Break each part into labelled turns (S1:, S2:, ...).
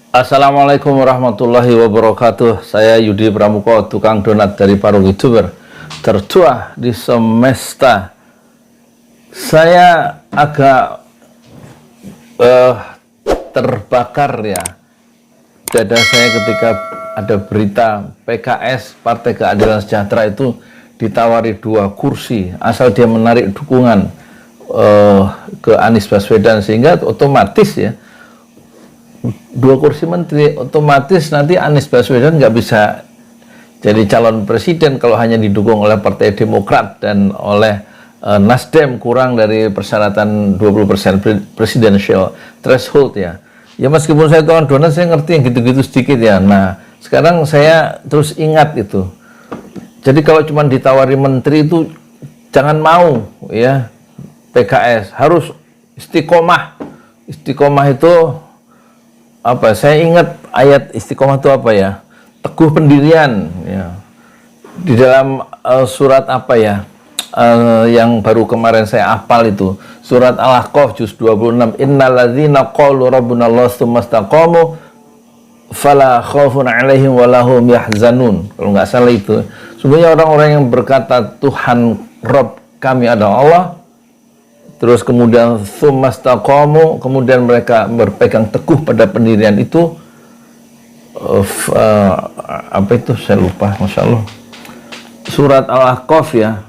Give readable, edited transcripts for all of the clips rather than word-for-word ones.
S1: Assalamualaikum warahmatullahi wabarakatuh. Saya Yudi Pramuko, tukang donat dari Parung YouTuber tertua di semesta. Saya agak terbakar ya dada saya ketika ada berita PKS Partai Keadilan Sejahtera itu ditawari 2 kursi asal dia menarik dukungan ke Anies Baswedan, sehingga otomatis ya 2 kursi menteri, otomatis nanti Anies Baswedan nggak bisa jadi calon presiden kalau hanya didukung oleh Partai Demokrat dan oleh Nasdem kurang dari persyaratan 20% presidential threshold ya. Ya meskipun saya tukang donat, saya ngerti yang gitu-gitu sedikit ya. Nah sekarang saya terus ingat itu. Jadi kalau cuma ditawari menteri itu jangan mau ya. PKS harus istiqomah. Istiqomah itu apa? Saya ingat ayat istiqomah itu apa ya? Teguh pendirian ya. Di dalam surat apa ya? Yang baru kemarin saya hafal itu surat Al-Ahqaf juz 26, innalladzina qalu rabbunallahu tsumma istaqamu fala khaufun 'alaihim walahum yahzanun. Kalau nggak salah itu. Sebenarnya orang-orang yang berkata Tuhan Rabb kami adalah Allah, terus kemudian tsumma istaqamu, kemudian mereka berpegang teguh pada pendirian itu, apa itu saya lupa, Masya Allah, surat Al-Ahqaf ya,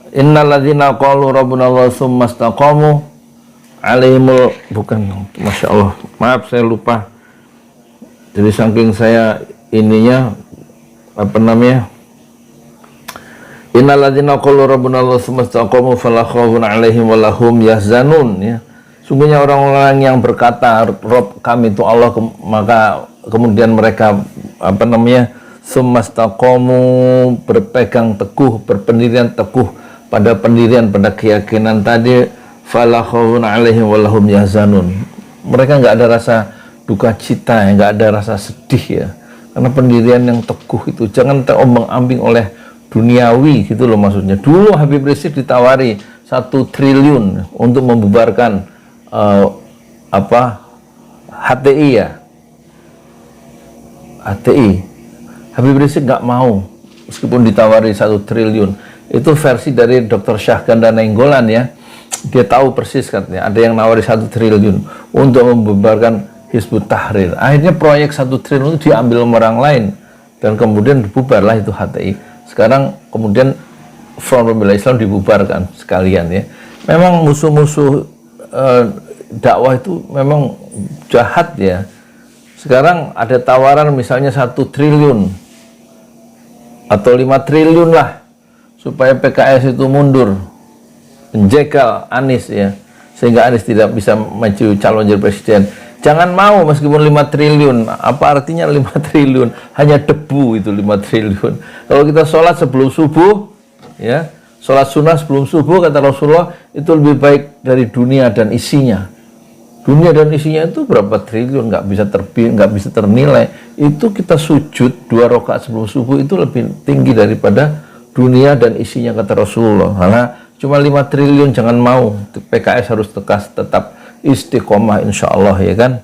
S1: innalladzina qalu rabbunallahu tsumma istaqamu alaihimul, bukan, Masya Allah, maaf saya lupa. Jadi saking saya ininya apa namanya, innalladzina qalu rabbunallahu tsumma istaqamu fala khaufun 'alaihim walahum yahzanun ya. Sungguhnya orang-orang yang berkata Rob kami itu Allah, maka kemudian mereka apa namanya, tsumma istaqamu, berpegang teguh, berpendirian teguh pada pendirian, pada keyakinan tadi, fala khaufun 'alaihim walahum yahzanun. Mereka nggak ada rasa duka cita, nggak ada rasa sedih ya, karena pendirian yang teguh itu. Jangan terombang-ambing oleh duniawi gitu loh maksudnya. Dulu Habib Rizik ditawari 1 triliun untuk membubarkan apa HTI ya, HTI. Habib Rizik nggak mau meskipun ditawari 1 triliun. Itu versi dari Dr. Syahganda Nainggolan ya. Dia tahu persis katanya ada yang nawari 1 triliun untuk membubarkan Hizbut Tahrir. Akhirnya proyek 1 triliun itu diambil orang lain dan kemudian dibubarlah itu HTI. Sekarang kemudian Front Pembela Islam dibubarkan sekalian ya. Memang musuh-musuh dakwah itu memang jahat ya. Sekarang ada tawaran misalnya 1 triliun atau 5 triliun lah supaya PKS itu mundur, menjegal Anies ya, sehingga Anies tidak bisa maju calon jadi presiden. Jangan mau meskipun 5 triliun. Apa artinya 5 triliun? Hanya debu itu 5 triliun. Kalau kita sholat sebelum subuh, ya, sholat sunnah sebelum subuh, kata Rasulullah, itu lebih baik dari dunia dan isinya. Dunia dan isinya itu berapa triliun, nggak bisa ternilai. Itu kita sujud 2 rakaat sebelum subuh itu lebih tinggi daripada dunia dan isinya, kata Rasulullah. Karena cuma 5 triliun jangan mau. PKS harus tetap istiqomah insya Allah ya kan.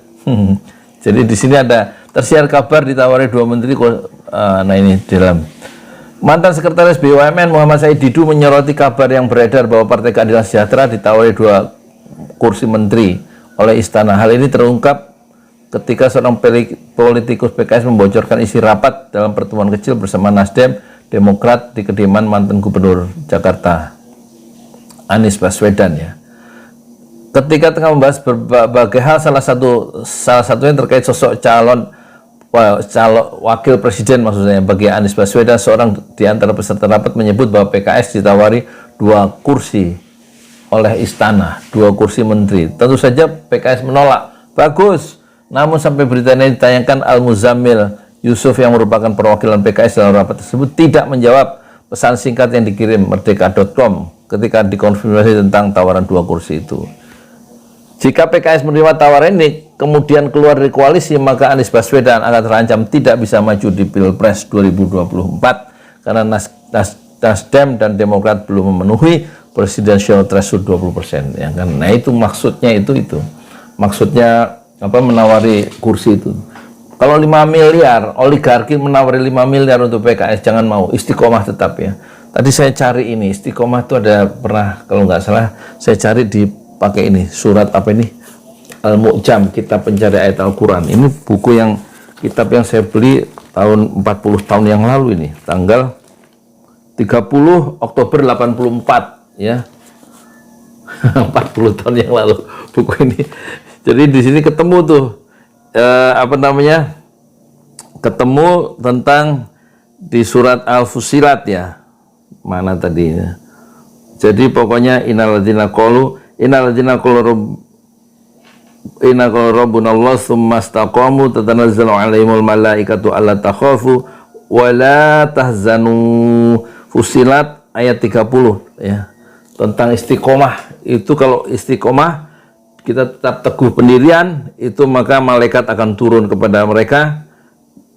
S1: Jadi di sini ada tersiar kabar ditawari 2 menteri. Nah ini dalam mantan sekretaris BUMN Muhammad Said Didu menyoroti kabar yang beredar bahwa Partai Keadilan Sejahtera ditawari 2 kursi menteri oleh Istana. Hal ini terungkap ketika seorang politikus PKS membocorkan isi rapat dalam pertemuan kecil bersama Nasdem, Demokrat di kediaman mantan Gubernur Jakarta Anies Baswedan ya. Ketika tengah membahas berbagai hal, salah satunya terkait sosok calon wakil presiden maksudnya bagi Anies Baswedan, seorang di antara peserta rapat menyebut bahwa PKS ditawari 2 kursi oleh Istana, 2 kursi menteri. Tentu saja PKS menolak. Bagus. Namun sampai berita ini ditayangkan, Al-Muzammil Yusuf yang merupakan perwakilan PKS dalam rapat tersebut tidak menjawab pesan singkat yang dikirim merdeka.com ketika dikonfirmasi tentang tawaran 2 kursi itu. Jika PKS menerima tawaran ini kemudian keluar dari koalisi, maka Anies Baswedan akan terancam tidak bisa maju di Pilpres 2024 karena Nasdem dan Demokrat belum memenuhi presidential threshold 20% ya kan. Nah itu maksudnya itu maksudnya menawari kursi itu. Kalau 5 miliar, oligarki menawari 5 miliar untuk PKS, jangan mau, istiqomah tetap ya. Tadi saya cari ini, istiqomah itu ada pernah, kalau nggak salah, saya cari dipakai ini, surat apa ini? Al-Mu'jam, Kitab Pencari Ayat Al-Quran. Ini buku kitab yang saya beli tahun 40 tahun yang lalu ini, tanggal 30 Oktober 84 ya. 40 tahun yang lalu buku ini. Jadi di sini ketemu tuh ketemu tentang di surat Al-Fusilat ya. Mana tadinya? Jadi pokoknya innalladzina qalu rabbuna Allah tsumma istaqamu tatanazzalu alaihimul malaikatu alla takhafu wa la tahzanu. Fusilat ayat 30 ya. Tentang istiqomah. Itu kalau istiqomah kita tetap teguh pendirian, itu maka malaikat akan turun kepada mereka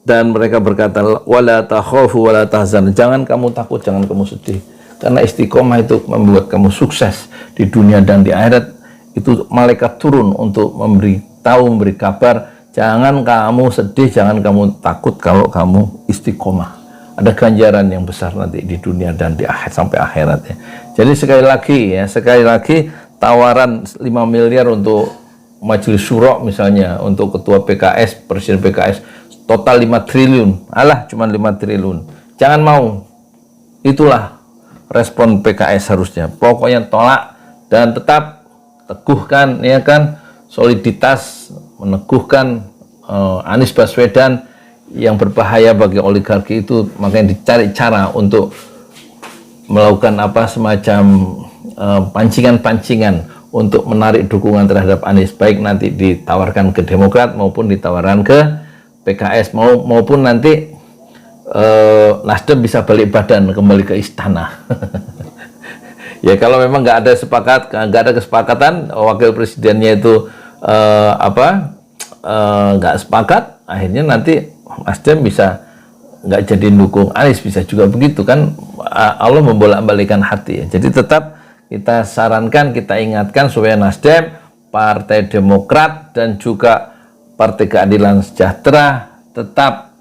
S1: dan mereka berkata wala takhafu wala tahzan, jangan kamu takut, jangan kamu sedih, karena istiqomah itu membuat kamu sukses di dunia dan di akhirat. Itu malaikat turun untuk memberi kabar, jangan kamu sedih, jangan kamu takut kalau kamu istiqomah. Ada ganjaran yang besar nanti di dunia dan di akhirat sampai akhirat ya. Jadi sekali lagi tawaran 5 miliar untuk Majelis Syuro misalnya, untuk ketua PKS, presiden PKS, total 5 triliun. Alah, cuma 5 triliun. Jangan mau. Itulah respon PKS harusnya. Pokoknya tolak dan tetap teguhkan ya kan, soliditas, meneguhkan Anies Baswedan yang berbahaya bagi oligarki itu, makanya dicari cara untuk melakukan semacam pancingan-pancingan untuk menarik dukungan terhadap Anies, baik nanti ditawarkan ke Demokrat maupun ditawarkan ke PKS maupun nanti Nasdem bisa balik badan kembali ke istana. Ya kalau memang nggak ada kesepakatan, wakil presidennya itu nggak sepakat, akhirnya nanti Nasdem bisa nggak jadi dukung Anies, bisa juga begitu kan. Allah membolak-balikan hati ya. Jadi tetap kita sarankan, kita ingatkan supaya Nasdem, Partai Demokrat dan juga Partai Keadilan Sejahtera tetap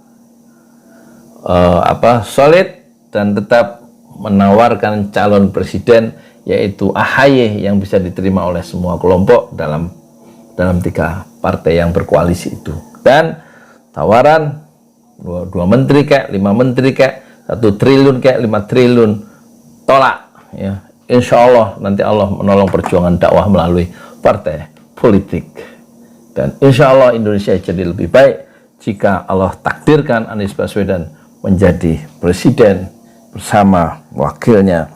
S1: solid dan tetap menawarkan calon presiden, yaitu AHY, yang bisa diterima oleh semua kelompok dalam 3 partai yang berkoalisi itu. Dan tawaran 2 menteri kayak 5 menteri kayak 1 triliun kayak 5 triliun, tolak ya. Insya Allah nanti Allah menolong perjuangan dakwah melalui partai politik, dan insya Allah Indonesia jadi lebih baik jika Allah takdirkan Anies Baswedan menjadi presiden bersama wakilnya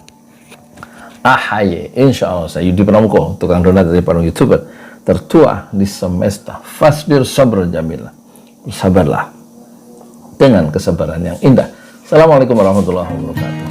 S1: AHY. Insya Allah. Saya Yudi Pramuko, tukang donat dari para YouTuber tertua di semesta. Fasbir sabr jamil, bersabarlah dengan kesabaran yang indah. Assalamualaikum warahmatullahi wabarakatuh.